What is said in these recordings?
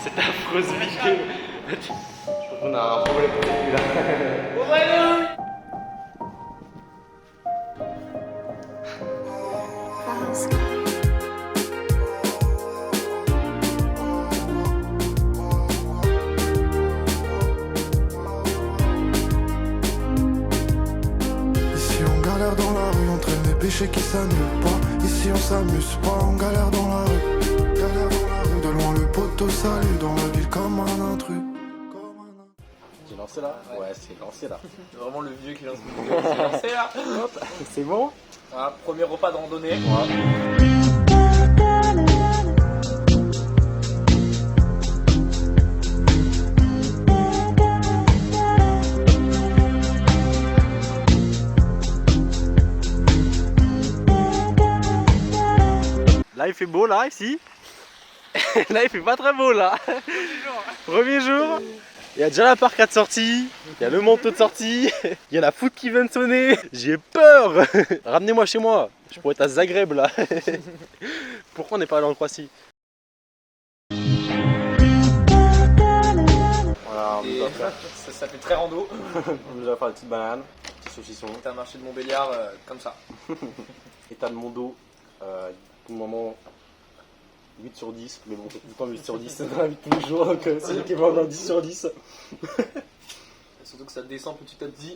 cette affreuse vidéo. Je crois qu'on a un problème avec là. Ici on galère dans la rue, on traîne des péchés qui s'annulent pas. Ici on s'amuse pas, on galère dans la rue. Galère dans la rue, de loin le poteau salue, dans la ville comme un intrus. J'ai lancé là? Ouais, c'est lancé là. C'est vraiment le vieux qui lance le vidéo. C'est lancé là. C'est bon? Voilà, premier repas de randonnée. Ouais. Là il fait beau là ici. Là il fait pas très beau là. Premier jour. Il y a déjà la parc de sortie, il y a le manteau de sortie, il y a la foot qui vient de sonner. J'ai peur. Ramenez-moi chez moi. Je pourrais être à Zagreb là. Pourquoi on n'est pas allé en Croatie? Voilà, on nous a fait, Ça fait très rando. on nous a fait une petite banane, un petit saucisson. T'as un marché de Montbéliard comme ça. État de mon dos, pour le moment 8 sur 10, mais bon c'est tout le temps 8 sur 10 dans la vie de tous les jours, donc c'est lui qui va avoir 10 sur 10. Surtout que ça descend petit à petit.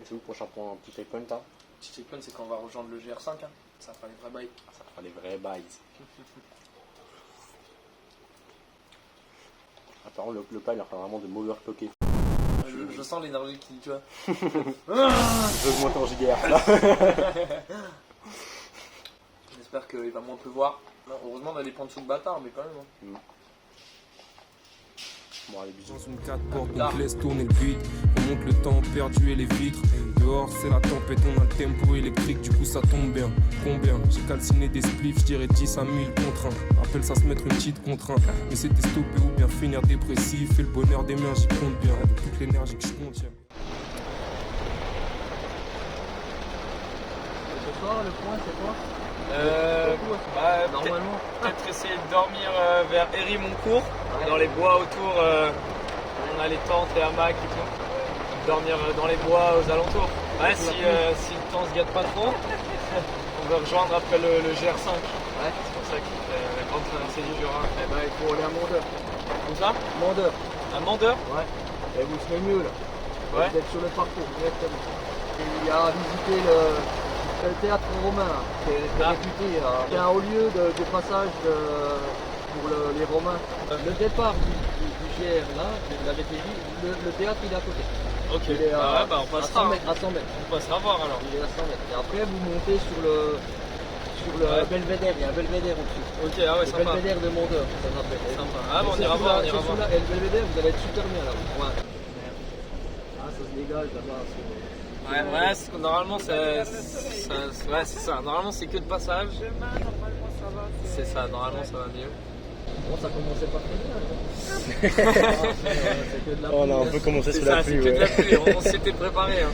C'est où le prochain point, un petit checkpoint là? Petit checkpoint, c'est quand on va rejoindre le GR5. Hein. Ça fera les vrais bails. Ça fera les vrais bails. Apparemment le pas il a fait vraiment de mauvais poké. Je sens l'énergie qui, tu vois. Je vais augmenter en gigahertz là. J'espère qu'il va moins pleuvoir. Non, heureusement on a des ponts sous le bâtard, mais quand même. Hein. Bon allez bisous. Dans une 4 portes, donc laisse tourner le beat. On monte le temps perdu et les vitres. Dehors c'est la tempête, on a le tempo électrique, du coup ça tombe bien. Combien? J'ai calciné des spliffs, je dirais 10 à 1000 contre 1. Appelle ça se mettre une petite contrainte. Mais c'était stopper ou bien finir dépressif. Et le bonheur des miens j'y compte bien. Avec toute l'énergie que je contiens. Ce soir, le point c'est quoi? Normalement, peut-être essayer de dormir vers Héry-Moncourt, dans les bois autour. On a les tentes, les hamacs et tout. Dormir dans les bois aux alentours. Ouais, si le temps se gâte pas trop, on va rejoindre après le GR5. Ouais. C'est pour ça qu'il fait la grande traversée du Jura. Eh ben, il faut aller à Mandeur. Où ça? Mandeur. À Mandeur? Ouais. Et vous serez mieux là. Ouais. Vous êtes sur le parcours, directement. Et il y a à visiter le théâtre romain, là, qui est réputé. C'est un haut lieu de passage pour les Romains. Le départ du GR là, je l'avais dit, le théâtre il est à côté. Ok. Il est Ah ouais, bah on à passera. 100 mètres, à 100 mètres. On passera voir alors. Il est à 100 mètres. Et après vous montez sur le Ouais. belvédère, il y a un belvédère au-dessus. Ok, ah ouais, Le sympa. belvédère de Mondeur, ça s'appelle. Sympa. Ah bon, on ira voir, on ira voir. Et le belvédère, vous allez être super bien là. Ouais. Ah, ça se dégage là-bas. Ouais, normalement ouais, c'est ça. Normalement c'est que de passage. C'est ça, normalement ça va mieux. Bon, ça commençait pas très bien. C'est que de la On a un pluie, peu hein. commencé C'est sous la ça, c'est pluie. que de la Ouais. pluie. On s'était préparé. Hein.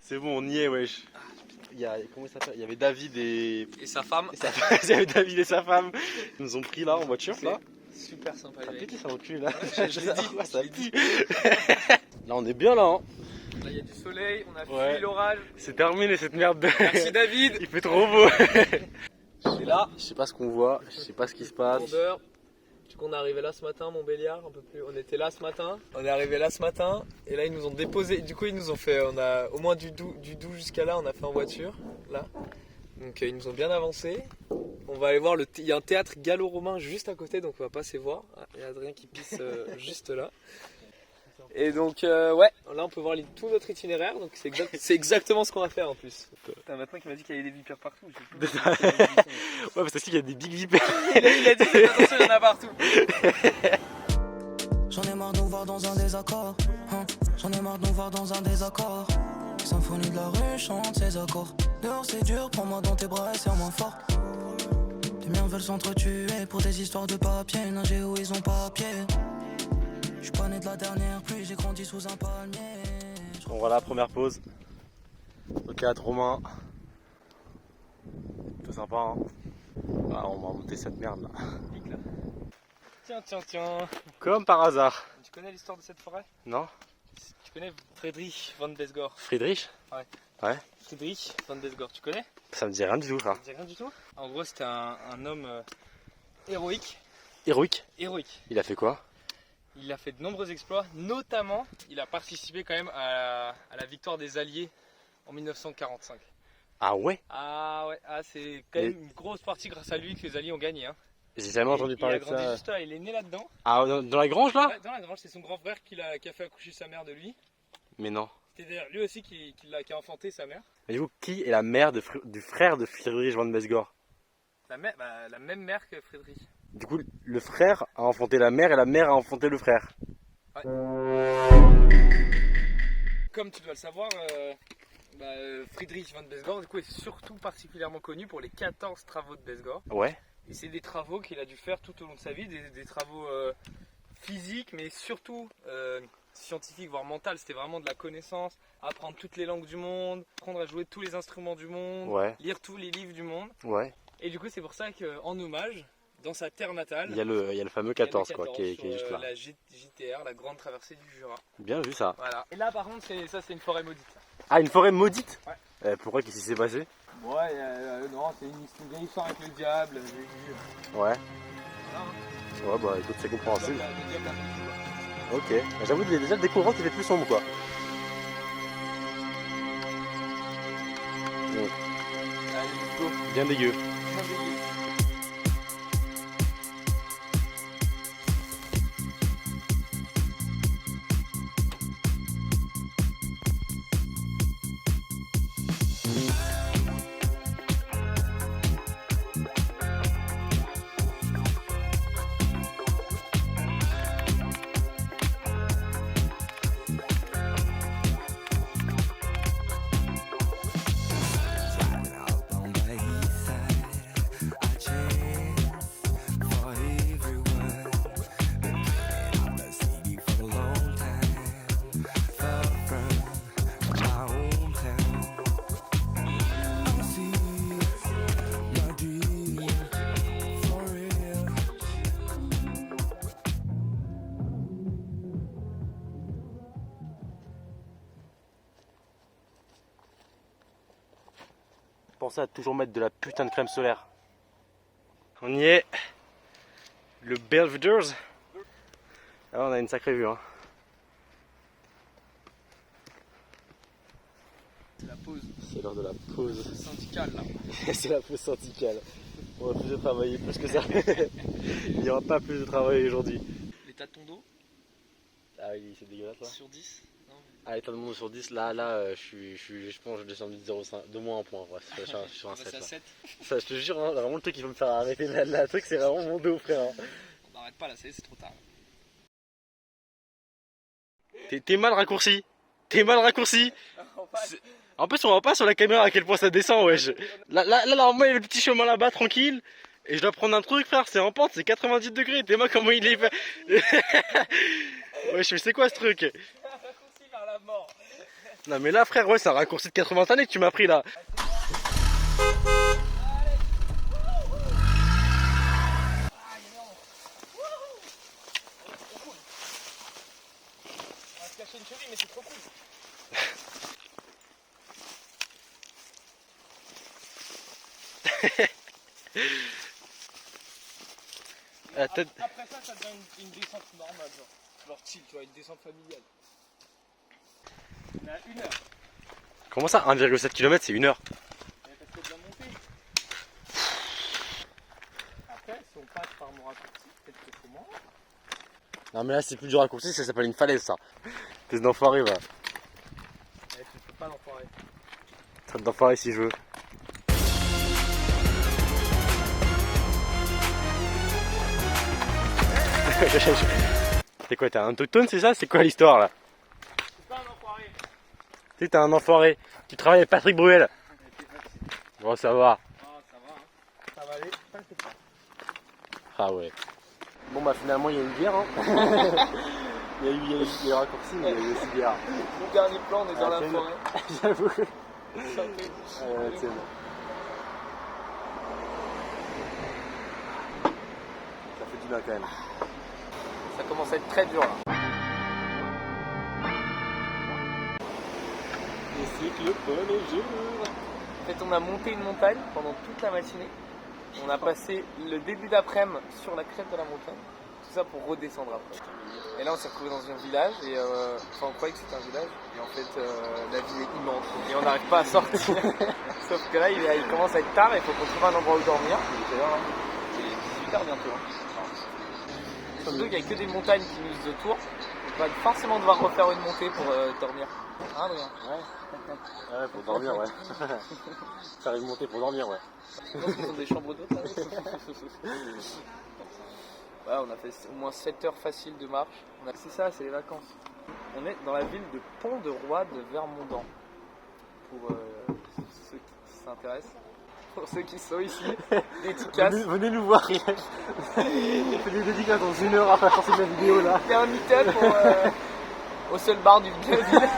C'est bon, on y est, wesh. Comment il s'appelle? Il y avait David et Et sa femme. sa femme. Il y avait David et sa femme. Ils nous ont pris là en voiture là. Super sympa. Ça les mecs. pue ça recule là. je l'ai dit, Ouais, ça je l'ai pue. Là on est bien là. Hein. Là il y a du soleil, on a fui Ouais. l'orage. C'est terminé cette merde de. Merci David. Il fait trop beau. C'est là. Je sais pas ce qu'on voit, je sais pas ce qui se passe. Mondeur. Du coup on est arrivé là ce matin, Montbéliard, un peu plus. On était là ce matin. On est arrivé là ce matin et là ils nous ont déposé. Du coup ils nous ont fait, on a au moins du Doubs jusqu'à là, on a fait en voiture là. Donc ils nous ont bien avancé. On va aller voir il y a un théâtre gallo-romain juste à côté, donc on va passer voir. Ah, il y a Adrien qui pisse juste là. Et donc ouais, là on peut voir tout notre itinéraire, donc c'est exactement ce qu'on va faire en plus. T'as maintenant qui m'a dit qu'il y avait des vipères partout. Ouais, parce qu'il y a des big vipères. Il a dit attention, il y en a partout. J'en ai marre de nous voir dans un désaccord, hein. J'en ai marre de nous voir dans un désaccord. Symphonie de la rue chante ses accords. Dehors c'est dur, prends-moi dans tes bras et serre-moi fort. Les miens veulent s'entretuer pour des histoires de papier, nager où ils ont pas pied. J'suis pas né de la dernière pluie, j'ai grandi sous un palmier. Bon voilà, première pause. Au théâtre romain. Tout sympa hein. Ah, on va monter cette merde là. Tiens. Comme par hasard. Tu connais l'histoire de cette forêt? Non? Tu connais Friedrich von Besgor? Friedrich? Friedrich von Besgor, tu connais? Ça me dit rien du tout ça. Ça te dit rien du tout? En gros, c'était un homme héroïque. Héroïque? Héroïque. Il a fait quoi? Il a fait de nombreux exploits, notamment il a participé quand même à la victoire des Alliés en 1945. Ah ouais? Ah ouais, c'est quand même une grosse partie grâce à lui que les Alliés ont gagné. Hein. J'ai jamais entendu parler de Il a grandi ça. juste là, il est né là-dedans. Ah, dans la grange là? Ouais, dans la grange, c'est son grand frère qui a fait accoucher sa mère de lui. Mais non. C'était d'ailleurs lui aussi qui a enfanté sa mère. Mais du coup, qui est la mère du frère de Friedrich von Besgor? La même mère que Friedrich. Du coup, le frère a enfanté la mère et la mère a enfanté le frère. Ouais. Comme tu dois le savoir, Friedrich von Besgor du coup, est surtout particulièrement connu pour les 14 travaux de Besgor. Ouais. Et c'est des travaux qu'il a dû faire tout au long de sa vie, des travaux physiques, mais surtout scientifiques, voire mentaux. C'était vraiment de la connaissance, apprendre toutes les langues du monde, apprendre à jouer tous les instruments du monde, Ouais. lire tous les livres du monde. Ouais. Et du coup, c'est pour ça qu'en hommage, dans sa terre natale, Il y a le fameux 14 quoi, qui est juste là. la JTR, la grande traversée du Jura. Bien vu ça. Voilà. Et là, par contre, c'est une forêt maudite. Ah, une forêt maudite? Ouais. Pourquoi? Qu'est-ce qui s'est passé? Ouais, non, c'est une vieille histoire avec le diable. Ouais. Voilà. Ouais, bah écoute, c'est compréhensible. Le diable a fait tout, quoi. Ok. Bah, j'avoue, déjà le découvrant, il fait plus sombre quoi. Bon, Allez, go. bien dégueu. Pensez à toujours mettre de la putain de crème solaire. On y est. Le Belvedere's. Ah, on a une sacrée vue hein. C'est la pause C'est l'heure de la pause. syndicale là. C'est la pause syndicale. On va plus de travailler plus que ça. Il n'y aura pas plus de travail aujourd'hui. L'état de ton dos Ah oui, c'est dégueulasse là. sur 10 non. Ah, l'état de mon dos sur 10, là, je pense que je descends de 0,5, de moins un point. Ouais, je suis sur un 7 à là. 7. Ça, je te jure, hein, vraiment le truc qui va me faire arrêter la truc, c'est vraiment mon dos, frère. Hein. On n'arrête pas là, c'est trop tard. T'es mal raccourci. T'es mal raccourci. En plus, on voit pas sur la caméra à quel point ça descend, wesh. Là, normalement, il y a le petit chemin là-bas, tranquille. Et je dois prendre un truc, frère, c'est en pente, c'est 90 degrés. T'es moi comment il est fait. Wesh, mais c'est quoi ce truc? Raccourci vers la mort. Non, mais là, frère, ouais, c'est un raccourci de 80 années que tu m'as pris là. On va se cacher une cheville, mais c'est trop cool. Après ça, ça devient une descente normale, genre chill, tu vois, une descente familiale. On est à 1 heure. Comment ça, 1,7 km, c'est 1 heure? Parce que bien monté. Après, si on passe par mon raccourci, peut-être que c'est moins. Non, mais là, c'est plus du raccourci, ça s'appelle une falaise, ça. T'es d'enfoiré, va. Tu peux pas l'enfoirer. Traite d'enfoiré si je veux. C'est quoi, t'es un autochtone, c'est ça? C'est quoi l'histoire là? C'est pas un enfoiré. Tu sais, t'es un enfoiré. Tu travailles avec Patrick Bruel. Bon, ça va. Ah, ça va, hein. Ça va aller, t'inquiète pas. Ah ouais. Bon, bah finalement, il y a une bière. Hein. Il y a eu le raccourci, mais il y a eu aussi des arts. Le dernier plan, on est dans la tiens. forêt. J'avoue. C'est un peu- Tiens. Ça fait du bien quand même. Ça commence à être très dur là. Et c'est que le premier jour. En fait, on a monté une montagne pendant toute la matinée. On a passé le début d'après-midi sur la crête de la montagne. Tout ça pour redescendre après. Et là, on s'est retrouvé dans un village. Et enfin, on croyait que c'était un village. Et en fait, la ville est immense. Et on n'arrive pas à sortir. Sauf que là, il commence à être tard. Il faut qu'on trouve un endroit où dormir. C'est 18h bientôt. Surtout qu'il n'y a que des montagnes qui nous autour. On va forcément devoir refaire une montée pour dormir. Hein, Adrien? Ouais, pour dormir, ouais. Faire une montée pour dormir, ouais. Je pense qu'ils ont des chambres d'hôtes là. Ouais, on a fait au moins 7 heures faciles de marche. C'est ça, c'est les vacances. On est dans la ville de Pont-de-Roi de Vermondans. Pour ceux qui s'intéressent. Pour ceux qui sont ici, dédicaces. Venez nous voir, Riel. On fait des dédicaces dans 1 heure après sortir de la vidéo là. Il y a un meet-up au seul bar de la ville.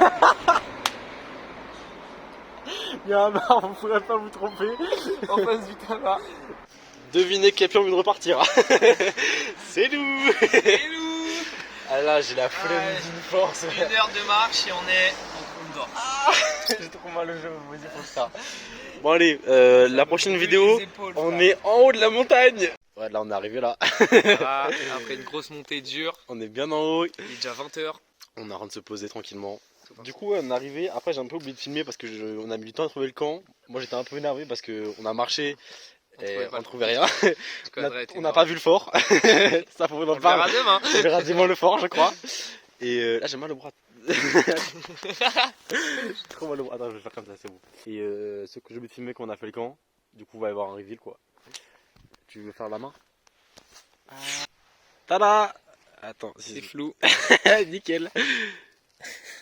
Il y a un bar, vous ne pourrez pas vous tromper. En face du tabac. Devinez qui a plus envie de repartir. C'est nous. Et nous, Ah là, j'ai la flemme Ouais. d'une force. 1 heure de marche et on est en Condor. J'ai trop mal au jeu, vas-y, faut ça. Bon allez, la prochaine vidéo, Les épaules, on frère. est en haut de la montagne. Ouais, là on est arrivé là. Voilà, après une grosse montée dure, On est bien en haut. il est déjà 20h. On est en train de se poser tranquillement. Du coup, on est arrivé. Après, j'ai un peu oublié de filmer parce que on a mis du temps à trouver le camp. Moi, j'étais un peu énervé parce qu'on a marché et on trouvait rien. On n'a pas vu le fort. Ça, faut On en le verra parler. demain. On verra dimanche le fort, je crois. Et là, j'ai mal au bras. Trop mal au bras. Attends, je vais faire comme ça, c'est bon. Et ce que j'ai oublié de filmer quand on a fait le camp, du coup, on va y avoir un reveal quoi. Tu veux faire la main? Tada! Attends, C'est flou. nickel.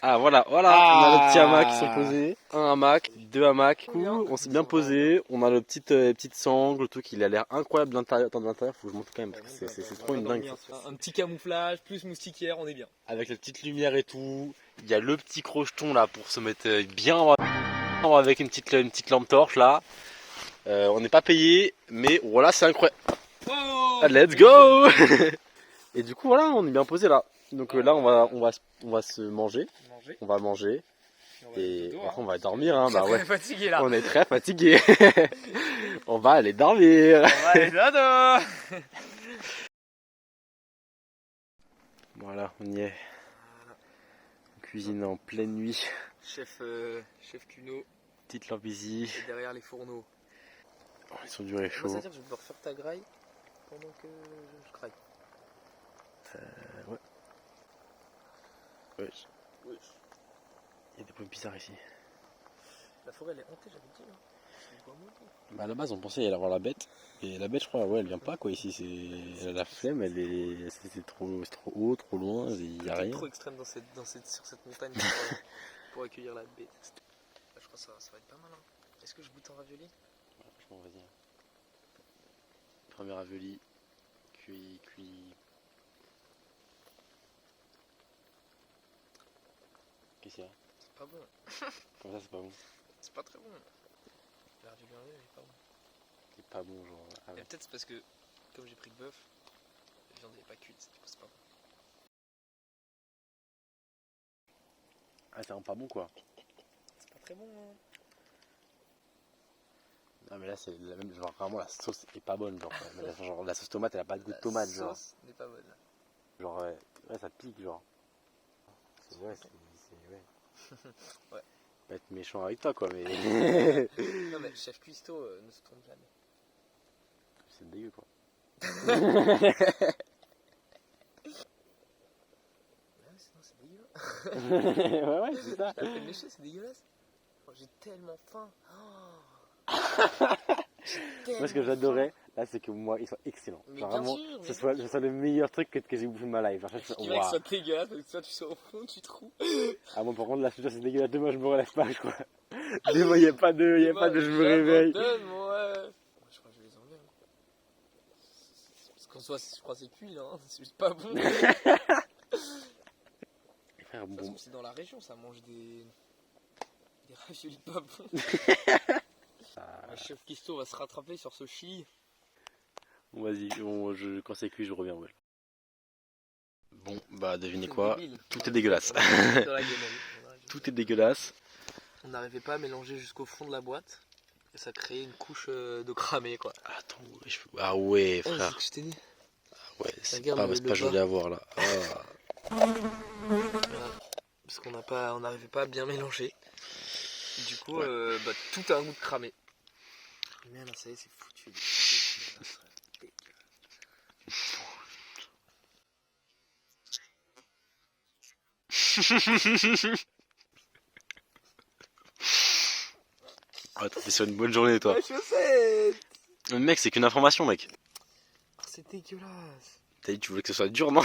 Ah voilà, on a le petit hamac qui sont posés. Un hamac, 2 hamacs. Du coup, on s'est bien posé. On a le petite sangle, tout qui a l'air incroyable de l'intérieur. Attends, de l'intérieur, faut que je monte quand même parce que c'est trop une dingue. Un petit camouflage, plus moustiquaire, on est bien. Avec la petite lumière et tout. Il y a le petit crocheton là pour se mettre bien avec une petite lampe torche là. On n'est pas payé, mais voilà, c'est incroyable. Oh, Let's go. Et du coup voilà, on est bien posé là. Donc là on va se manger, on va manger et après on va dormir hein. Bah ouais. Fatigué là. On est très fatigué. On va aller dormir. On va aller dodo. Voilà, on y est. On cuisine en pleine nuit. Chef Cuno, Petite lampe ici. et derrière les fourneaux. Oh, ils sont durs et Moi, chauds. ça veut dire que je vais devoir faire ta graille pendant que je craille. Ouais. Il y a des bruits bizarres ici. La forêt elle est hantée, j'avais dit. Hein. Je vois monter. Bah à la base on pensait y aller voir la bête. Et la bête je crois ouais elle vient pas quoi ici. Elle a la flemme, c'est trop haut, trop loin, il y a C'est rien. trop extrême sur cette montagne pour accueillir la bête. Là, je crois que ça va être pas mal. Hein. Est-ce que je goûte en ravioli? Ouais, franchement vas-y. Premier ravioli, cuit. Qu'est-ce qu'il y a? C'est pas bon. Comme ça c'est pas bon. C'est pas très bon. Le ravioli en lui, il est pas bon. C'est pas bon genre. Ah Et ouais. peut-être c'est parce que, comme j'ai pris le bœuf, la viande n'est pas cuite, du coup c'est pas bon. Ah c'est un pas bon quoi. C'est pas très bon. Hein. Non mais là c'est la même genre vraiment la sauce est pas bonne genre. Genre la sauce tomate elle a pas de goût de tomate genre. La sauce n'est pas bonne. Genre ouais ça pique genre. Ouais. Ouais. Pas être méchant avec toi quoi mais. Non mais le chef cuistot ne se trompe jamais. C'est dégueu quoi. Non, c'est dégueu. ouais c'est ça. Ça fait lécher, c'est dégueulasse. Oh, j'ai tellement faim. Moi ce que j'adorais là c'est que moi ils sont excellents. Mais Genre bien vraiment sûr, ce soit le meilleur truc que j'ai bouffé de ma life. Genre, Ce qui va que ça soit dégueulasse, parce que toi tu sois au fond du trou. Ah moi par contre là c'est dégueulasse, demain je me relève pas je crois. Demain il y a pas de je me réveille. Ouais. Moi, je crois que je vais les enlever. Hein. Parce qu'en soi, je crois que c'est cuit là, hein. C'est juste pas bon. Frère, De toute façon, bon. c'est dans la région, ça mange des raviolis pas bons. Le chef Kisto va se rattraper sur ce chili. Bon, vas-y, bon, quand c'est cuit, je reviens. Ouais. Bon, bah devinez quoi, Débile. tout est dégueulasse. Dans la gamelle. Tout est dégueulasse. On n'arrivait pas à mélanger jusqu'au fond de la boîte. Et ça créait une couche de cramé quoi. Attends, ah ouais, Ouais, c'est frère. ce que je t'ai dit. Ouais, c'est Regarde pas, le c'est pas bas. joli à voir là. Ah. Voilà. Parce qu'on n'arrivait pas à bien mélanger. Du coup, bah, tout a un goût de cramé. Mais là, ça y est, c'est foutu. Ah, t'es sur une bonne journée toi. Ouais, je sais. Mais mec, c'est qu'une information, mec. Oh, c'est dégueulasse. T'as dit, tu voulais que ce soit dur, non?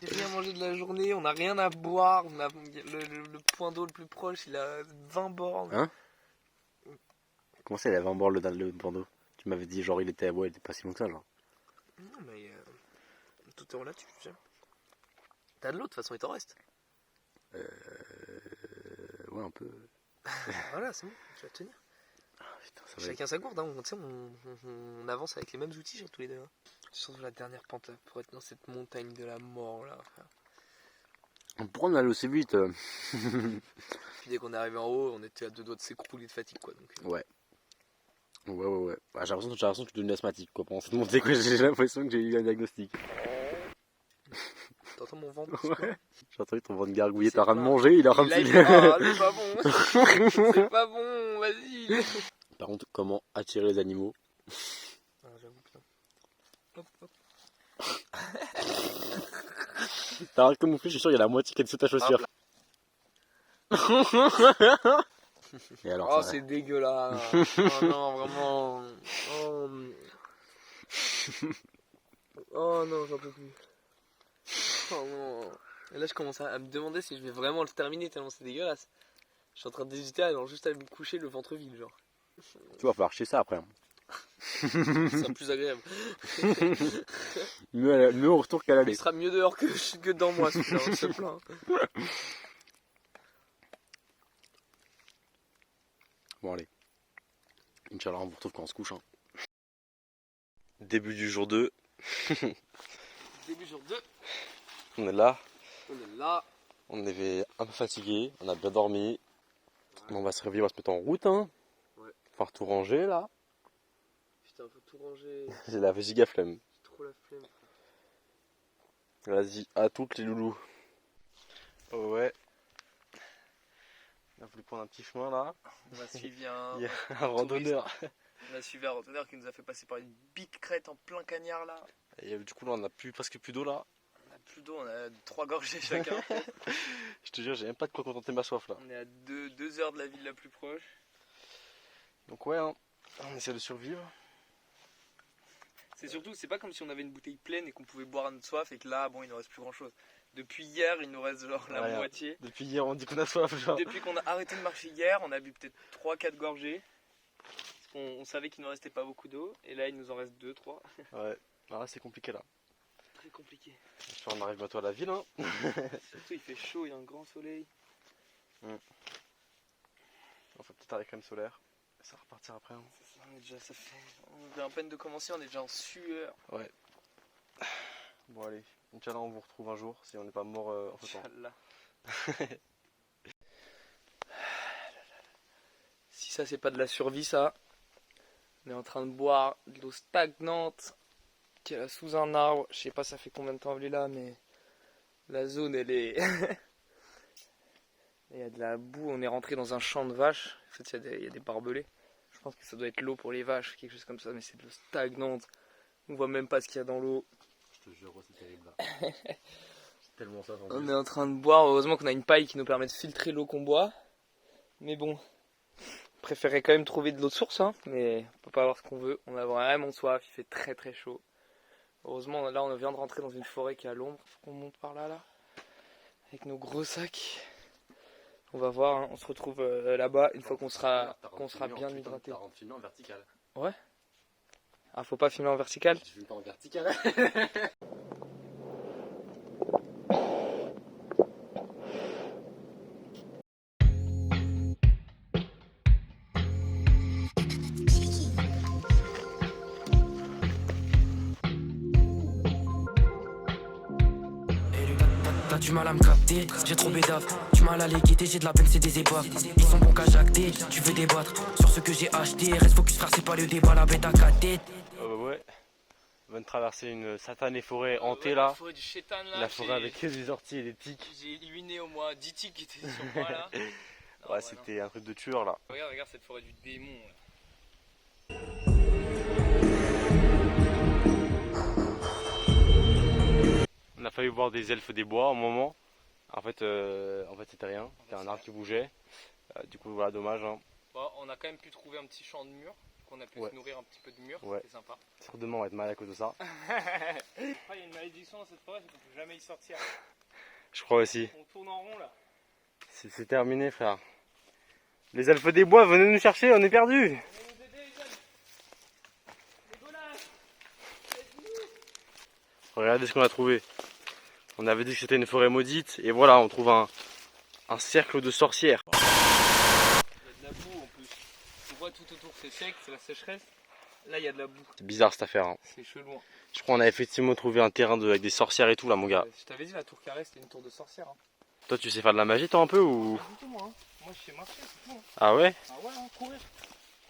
J'ai rien mangé de la journée, on n'a rien à boire. Le point d'eau le plus proche, il a 20 bornes. Hein? Comment ça, il avait un bord le bandeau? Tu m'avais dit, genre, il était pas si long que ça, genre. Non, mais tout est relatif, tu sais. T'as de l'eau, de toute façon, il t'en reste. Ouais, un peu. Voilà, c'est bon, tu vas tenir. Putain, ça va. Chacun sa gourde, hein. Tu sais, on avance avec les mêmes outils, genre, tous les deux. Hein. Surtout la dernière pente, pour être dans cette montagne de la mort, là. Frère. Pourquoi on allait aussi vite? Puis dès qu'on est arrivé en haut, on était à 2 doigts de s'écrouler de fatigue, quoi. Donc, Ouais. Ouais. Bah, j'ai l'impression que tu deviens asthmatique, quoi. Pendant cette montée, quoi, j'ai l'impression que j'ai eu un diagnostic. t'entends mon ventre? Ouais. J'ai entendu ton ventre gargouiller, C'est t'as rien de pas- manger, il est en train de Là, il filer. fait, ah, c'est pas bon. C'est pas bon, vas-y. Par contre, comment attirer les animaux? Ah, j'avoue, putain. Hop, hop. T'as un camouflé, je suis sûr, il y a la moitié qui est sous ta chaussure. Et alors, Oh, ça... c'est dégueulasse. Oh non, vraiment. Oh, oh non, j'en peux plus. Oh non. Et là, je commence à me demander si je vais vraiment le terminer tellement c'est dégueulasse. Je suis en train d'hésiter à juste à me coucher le ventre vide, genre. Tu vas falloir chier ça après. C'est plus agréable. Mieux au retour qu'à Il l'aller. sera mieux dehors que dans moi, celui-là, on se plaint. Bon, allez. Inch'Allah, on vous retrouve quand on se couche. Hein. Début du jour 2. Début jour 2, On est là. on est là. On est un peu fatigué. On a bien dormi. Ouais. On va se réveiller, on va se mettre en route. Hein. Ouais. Faire tout ranger là. Putain, faut tout ranger. J'ai la giga flemme. J'ai trop la flemme. Vas-y, à toutes les loulous. Oh ouais. On a voulu prendre un petit chemin là. On a suivi un, Il y a un randonneur. on a suivi un randonneur qui nous a fait passer par une big crête en plein cagnard là. Et du coup là on a presque plus d'eau là. On a plus d'eau, on a 3 gorgées chacun. Je te jure, j'ai même pas de quoi contenter ma soif là. On est à 2 heures de la ville la plus proche. Donc ouais, hein, on essaie de survivre. C'est surtout, c'est pas comme si on avait une bouteille pleine et qu'on pouvait boire à notre soif et que là, bon, il nous reste plus grand chose. Depuis hier, il nous reste genre la Ouais, moitié. Depuis hier on dit qu'on a soif genre. Depuis qu'on a arrêté de marcher hier, on a bu peut-être 3-4 gorgées. Parce qu'on savait qu'il ne restait pas beaucoup d'eau. Et là, il nous en reste 2-3. Ouais, alors là c'est compliqué là. Très compliqué. J'espère qu'on arrive bientôt à la ville. Hein. Surtout, il fait chaud, il y a un grand soleil. On va peut-être arrêter crème solaire. Ça va repartir après. Hein. Ça, on vient à peine de commencer, on est déjà en sueur. Ouais. Bon allez, Inch'Allah on vous retrouve un jour si on n'est pas mort en ce temps. Inch'Allah. Si ça c'est pas de la survie ça, on est en train de boire de l'eau stagnante qui est là sous un arbre. Je sais pas ça fait combien de temps elle est là mais la zone elle est... Il y a de la boue, on est rentré dans un champ de vaches. En fait il y a des barbelés. Je pense que ça doit être l'eau pour les vaches, quelque chose comme ça, mais c'est de l'eau stagnante. On voit même pas ce qu'il y a dans l'eau. Je te jure, c'est terrible là. Tellement ça. On est en train de boire, heureusement qu'on a une paille qui nous permet de filtrer l'eau qu'on boit. Mais bon, on préférait quand même trouver de l'eau de source, hein, mais on peut pas avoir ce qu'on veut. On a vraiment soif, il fait très très chaud. Heureusement, là on vient de rentrer dans une forêt qui est à l'ombre. Faut qu'on monte par là, avec nos gros sacs. On va voir, hein, on se retrouve là-bas une fois qu'on sera bien hydraté. T'as filmé en vertical. Ouais. Ah, faut pas filmer en vertical? Je filme pas en vertical. du mal à me capter. J'ai trop bédave, du mal à les guider, j'ai de la peine, c'est des épaves. Ils sont bons qu'à jacter, tu veux débattre sur ce que j'ai acheté. Reste focus frère, c'est pas le débat, la bête à 4 têtes. Ouais. On vient de traverser une satanée forêt hantée là. La forêt du chétan là. La forêt avec des orties et des tiques. J'ai éliminé au moins 10 tiques qui étaient sur moi là. Non, Ouais, c'était un truc de tueur là. Regarde cette forêt du démon là. On a failli voir des elfes des bois au moment. En fait c'était rien. C'était un arbre qui bougeait. Du coup voilà, dommage. Hein. Bon, on a quand même pu trouver un petit champ de murs. On a pu se nourrir un petit peu de murs. Ouais. C'était sympa. Certainement on va être mal à cause de ça. Il y a une malédiction dans cette forêt, c'est qu'on peut jamais y sortir. Je crois aussi. On tourne en rond là. C'est terminé frère. Les elfes des bois, venez nous chercher, on est perdus. Regardez ce qu'on a trouvé. On avait dit que c'était une forêt maudite et voilà, on trouve un cercle de sorcières. Il y a de la boue en plus. On voit tout autour, c'est sec, c'est la sécheresse. Là, il y a de la boue. C'est bizarre cette affaire. Hein. C'est chelou. Je crois qu'on a effectivement trouvé un terrain avec des sorcières et tout là, mon gars. Je t'avais dit, la tour carrée, c'était une tour de sorcière. Hein. Toi, tu sais faire de la magie, toi, un peu ou? Pas du tout, moi. Hein. Moi, je sais marcher, c'est tout. Hein. Ah ouais? Ah ouais, hein, courir.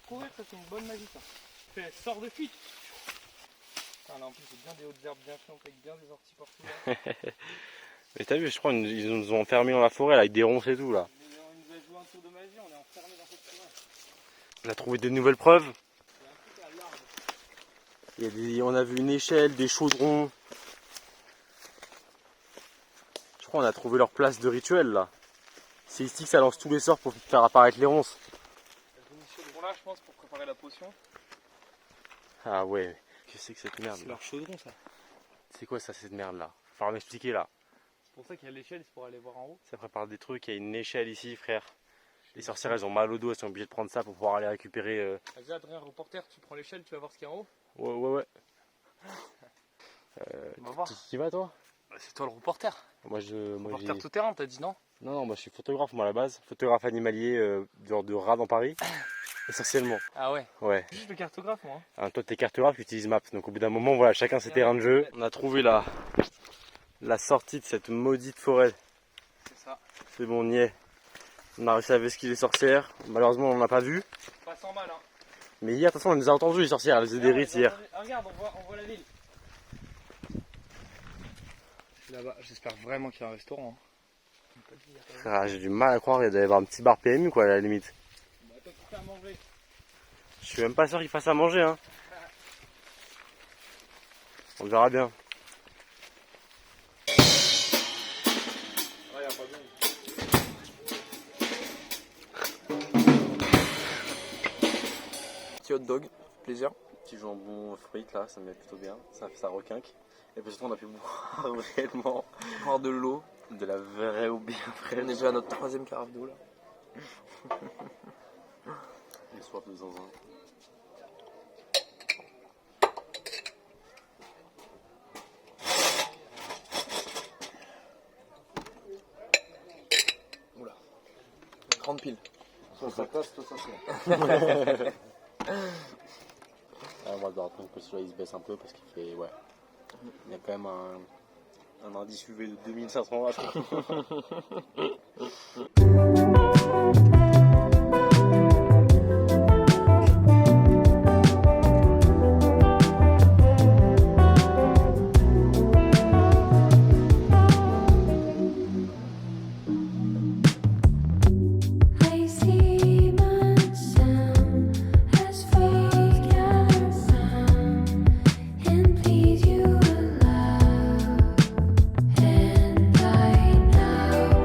Courir, ça, c'est une bonne magie, ça. Fais, sors de fuite. Ah, là, en plus, c'est bien des hautes herbes bien flanquées, avec bien des orties partout. Là. Mais t'as vu, je crois qu'ils nous ont enfermés dans la forêt là, avec des ronces et tout là. Mais on nous a joué un tour de magie, on est enfermés dans cette forêt. On a trouvé de nouvelles preuves. Il y a un truc à l'arbre. On a vu une échelle, des chaudrons. Je crois qu'on a trouvé leur place de rituel là. C'est ici que ça lance tous les sorts pour faire apparaître les ronces. J'ai mis ce chaudron là, je pense, pour préparer la potion. Ah ouais, qu'est-ce que c'est que cette merde C'est là? leur chaudron, ça. C'est quoi ça, cette merde là? Faut falloir m'expliquer là. C'est pour ça qu'il y a l'échelle, c'est pour aller voir en haut. Ça prépare des trucs, il y a une échelle ici frère. Les sorcières elles ont mal au dos, elles sont obligées de prendre ça pour pouvoir aller récupérer. Vas-y Adrien, reporter, tu prends l'échelle, tu vas voir ce qu'il y a en haut. Ouais. On va voir. Qui va toi? C'est toi le reporter. Moi Reporter tout terrain, t'as dit non? Non, moi je suis photographe moi à la base. Photographe animalier de rats dans Paris. Essentiellement. Ah ouais. Ouais. Juste le cartographe moi. Toi t'es cartographe, tu utilises Maps. Donc au bout d'un moment, voilà, chacun ses terrains de jeu. On a trouvé la sortie de cette maudite forêt. C'est ça. C'est bon, on y est. On a réussi à vesquiller les sorcières. Malheureusement, on n'en a pas vu. Pas sans mal hein. Mais hier, de toute façon, on les a entendues les sorcières. Elles faisaient des rites hier. Regarde, on voit la ville. Là-bas, j'espère vraiment qu'il y a un restaurant. Ah, j'ai du mal à croire qu'il doit y avoir un petit bar PMU quoi à la limite. Bah toi tu fais à manger. Je suis même pas sûr qu'il fasse à manger hein. On verra bien. Petit hot dog, plaisir. Petit jambon frites là, ça me met plutôt bien. Ça requinque. Et puis surtout on a pu boire réellement Boire de l'eau. de la vraie ou bien fraîche. On est déjà à notre 3ème carafe d'eau là. Une soif de zinzin. Oula. Grande pile. Ça casse, tout ça, On va devoir attendre que celui-là il se baisse un peu parce qu'il fait. Ouais. Il y a quand même un indice UV de 2500 watts. I see myself as fake and found, and please you allow. And I now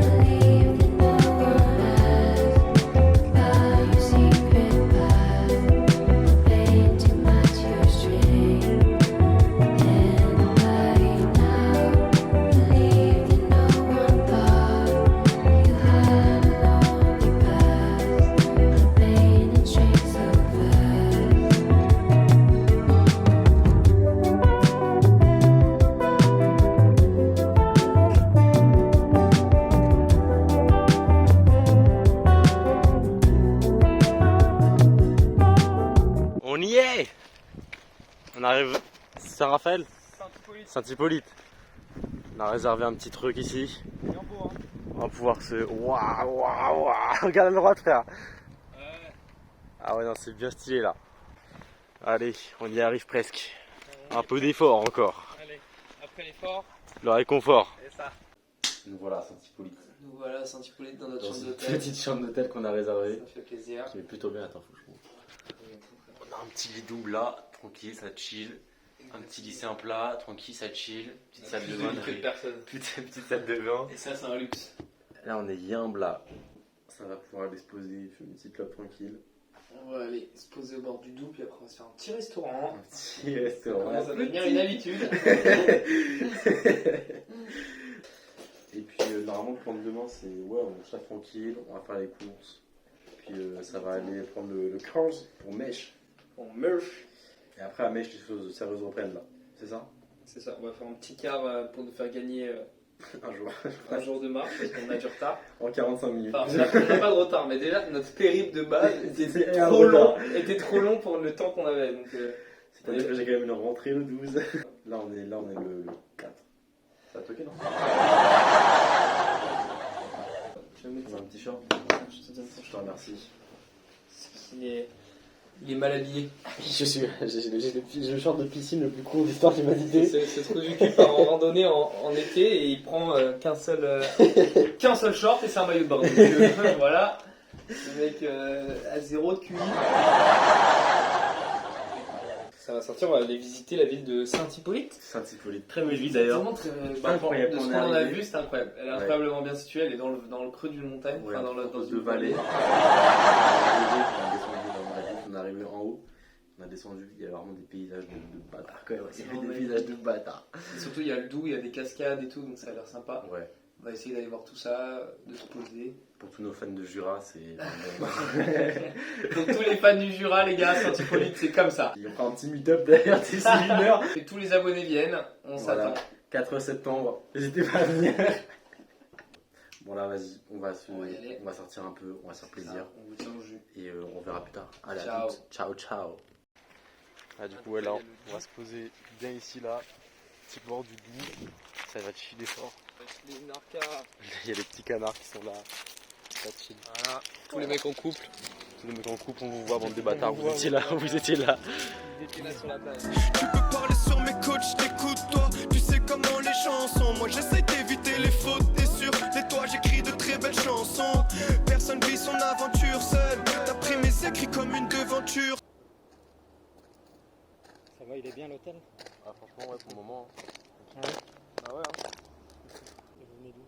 believe that no one has got your secret path, pain to match your strength. And I now believe that no one thought you had a lonely past, pain and strength so vast. On y est. On arrive Saint-Raphaël, Saint-Hippolyte. Saint-Hippolyte. On a réservé un petit truc ici. On va pouvoir se... Waouh, waouh, waouh. Regarde le droit, frère. Ah ouais, non, c'est bien stylé là. Allez, on y arrive presque. Un peu d'effort encore. Allez, après l'effort, Le réconfort. c'est ça. Nous voilà, Saint-Hippolyte. Nous voilà, Saint-Hippolyte dans notre Dans chambre une d'hôtel. petite chambre d'hôtel qu'on a réservée. Ça fait plaisir. Qui est plutôt bien, attends, faut que je trouve. On a un petit lit double là, tranquille, ça chill. Un petit lit simple là, tranquille, ça chill. Petite salle de bain. Que de personne. Petite salle de bain. Et ça, c'est un luxe. Là, on est yimbe là. Ça va pouvoir aller se poser, faire une petite clope tranquille. On va aller se poser au bord du Doubs, puis après on va se faire un petit restaurant. Un petit Ça restaurant. commence à devenir une habitude. Et puis normalement le plan de demain c'est on va tranquille, on va faire les courses. Puis ça va aller prendre le 15 pour Mèche. On meurf. Et après à Mèche les choses sérieuses reprennent là. C'est ça? C'est ça, on va faire un petit quart pour nous faire gagner Un jour. un jour de marche parce qu'on a du retard. En 45 minutes. Enfin, on n'a pas de retard, mais déjà notre périple de base C'était était trop long pour le temps qu'on avait. Donc, c'est-à-dire que j'ai quand même une rentrée le 12. Là on est le 4. Ça va toquer non? tu vas mettre On a un petit short. Je te donne ton Je te remercie. Il est mal habillé. J'ai le short de piscine le plus court d'histoire de l'humanité. Ce trou du cul part en randonnée en été et il prend qu'un seul short et c'est un maillot de bain. Donc, voilà, le mec à 0 de QI. Ça va sortir, on va aller visiter la ville de Saint-Hippolyte. Saint-Hippolyte, très belle ville d'ailleurs. Vraiment très Incroyable, de ce on qu'on est en a arrivé. vu, c'est incroyable. Elle est incroyablement bien située, elle est dans le creux d'une montagne, Ouais, enfin dans dans une deux vallées. vallée. On est arrivé en haut, on a descendu, il y avait vraiment des paysages de bâtards. Il y avait vraiment des magnifique. paysages de bâtards. Et surtout, il y a le Doubs, il y a des cascades et tout, donc ça a l'air sympa. Ouais. On va essayer d'aller voir tout ça, de se poser. Pour tous nos fans de Jura, c'est. Donc tous les fans du Jura, les gars, Saint-Hippolyte, c'est comme ça. On fera un petit meet-up derrière, c'est 1 heure. Et tous les abonnés viennent, on Voilà. s'attend. 4 septembre, n'hésitez pas à venir. Bon là, vas-y, on va y aller. on va sortir un peu, on va se faire plaisir. On vous tient au jus. Et on verra plus tard. Allez, Ciao. à toutes. Ciao, ciao. Ah, du coup, là, on va se poser bien ici, là. Petit bord du Doubs. Ça va chiller fort. Les narcas. Il y a les petits canards qui sont là. Ça chill. Voilà, tous les mecs en couple. Tous les mecs en couple, on vous voit, bande de bâtards. Vous étiez là, vous étiez là. Ils étaient là sur la plage. Tu peux parler sur mes coachs, je t'écoute toi. Tu sais comment les chansons. Moi j'essaie d'éviter les fautes, t'es sûr. Et toi j'écris de très belles chansons. Personne vit son aventure seul. T'as pris mes écrits comme une devanture. Ça va, il est bien l'hôtel? Ah, franchement, ouais, pour le moment. Ah ouais? Ah ouais, hein. Et vous venez d'où?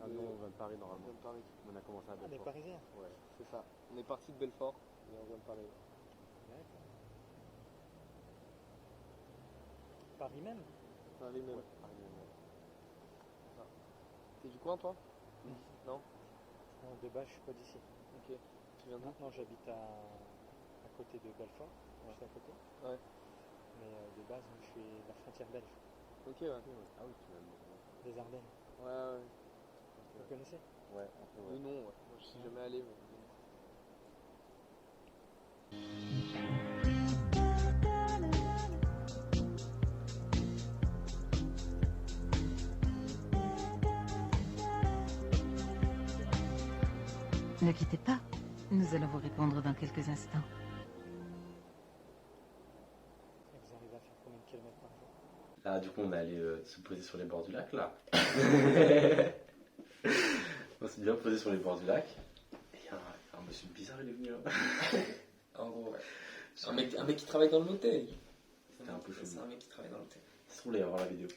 Ah, nous, on vient de Paris normalement. On a commencé à Ah, des Belfort. Parisiens? Ouais, c'est ça. On est parti de Belfort. Et on vient de Paris. D'accord. Paris même? Paris même. Ouais, Paris même. T'es du coin, toi? Non. Non, de base, je suis pas d'ici. Ok. Tu viens d'où? Maintenant, j'habite à côté de Belfort, juste à côté. Ouais. Mais de base, moi, je suis la frontière belge, Ok, ouais. Ah oui, tu viens des Ardennes. Ouais, ouais. Vous connaissez? de. Ouais, un peu, Oui, non, ouais. Moi, je suis jamais allé. Mais... Ne quittez pas, nous allons vous répondre dans quelques instants. Et vous arrivez à faire combien de kilomètres par jour? Là, du coup, on est allé se poser sur les bords du lac, là. On s'est bien posé sur les bords du lac. Et il y a un monsieur bizarre, il est venu là. En gros, ouais. Un mec qui travaille dans l'hôtel. C'était un peu chaud. C'est un mec qui travaille dans l'hôtel. Ça se trouve, il va voir la vidéo.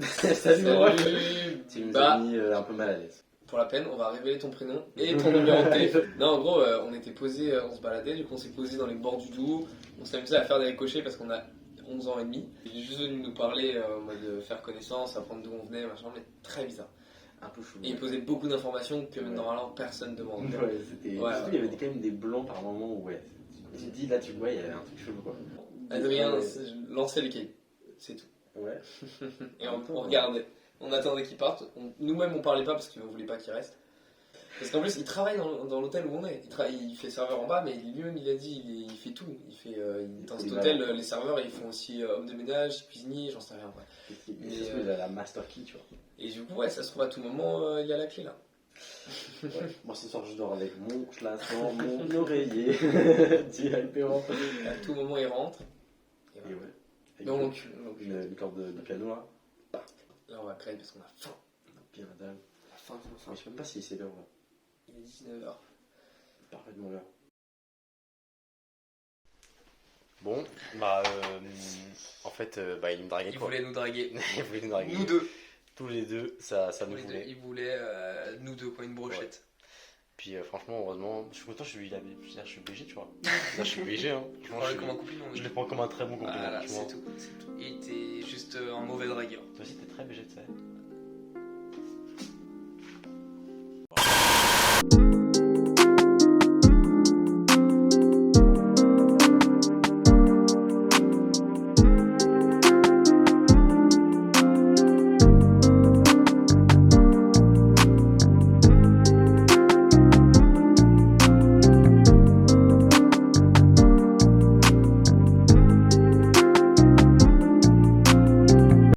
Salut. Tu nous Bah, as mis un peu mal à l'aise. pour la peine, on va révéler ton prénom et ton numéro de téléphone. Non, en gros, on était posé, on se baladait, du coup on s'est posé dans les bords du Doubs. On s'amusait à faire des ricochets parce qu'on a 11 ans et demi. Il est juste venu nous parler en mode faire connaissance, apprendre d'où on venait, machin, mais très bizarre. Un peu chou. Et il posait beaucoup d'informations que normalement personne demande. Ouais, c'était. Ouais, Surtout, il y avait quand même des blancs par moment où, ouais. Tu te dis, là, tu vois, il y avait un truc chelou, quoi. Adrien Ouais. lançait les cahiers, c'est tout. Ouais. Et on regardait, on attendait qu'il parte. Nous-mêmes on parlait pas parce qu'on voulait pas qu'il reste. Parce qu'en plus, il travaille dans l'hôtel où on est. Il fait serveur en bas, mais lui-même, il a dit, il fait tout. Dans cet hôtel, les serveurs, ils font aussi homme de ménage, cuisinier, j'en sais rien. Ouais. Mais ça se trouve, il a la master key, tu vois. Et du coup, ouais, ça se trouve à tout moment, il y a la clé là. Ouais. Moi, ce soir, je dors avec mon classement, mon oreiller. Dis Alpéro. À tout moment, il rentre. Et Et voilà. ouais. Donc, Une corde de piano là. là, on va créer parce qu'on a faim. Bien dalle. On a faim. Je sais même pas si c'est l'heure là. Il est 19h. Parfaitement l'heure. Bon, bah en fait, il me draguait Il quoi. voulait nous draguer. Il voulait nous draguer. Nous deux. Tous les deux, ça Tous nous les deux. voulait. Il voulait nous deux, quoi, une brochette. Puis franchement, heureusement, je suis content, je suis BG, tu vois. Là, je suis BG, hein. Franchement, Prends-le comme un compliment. je le prends comme un très bon compliment. Voilà, tu vois. c'est tout. Il était juste un mauvais dragueur. Toi aussi, t'es très BG, tu sais.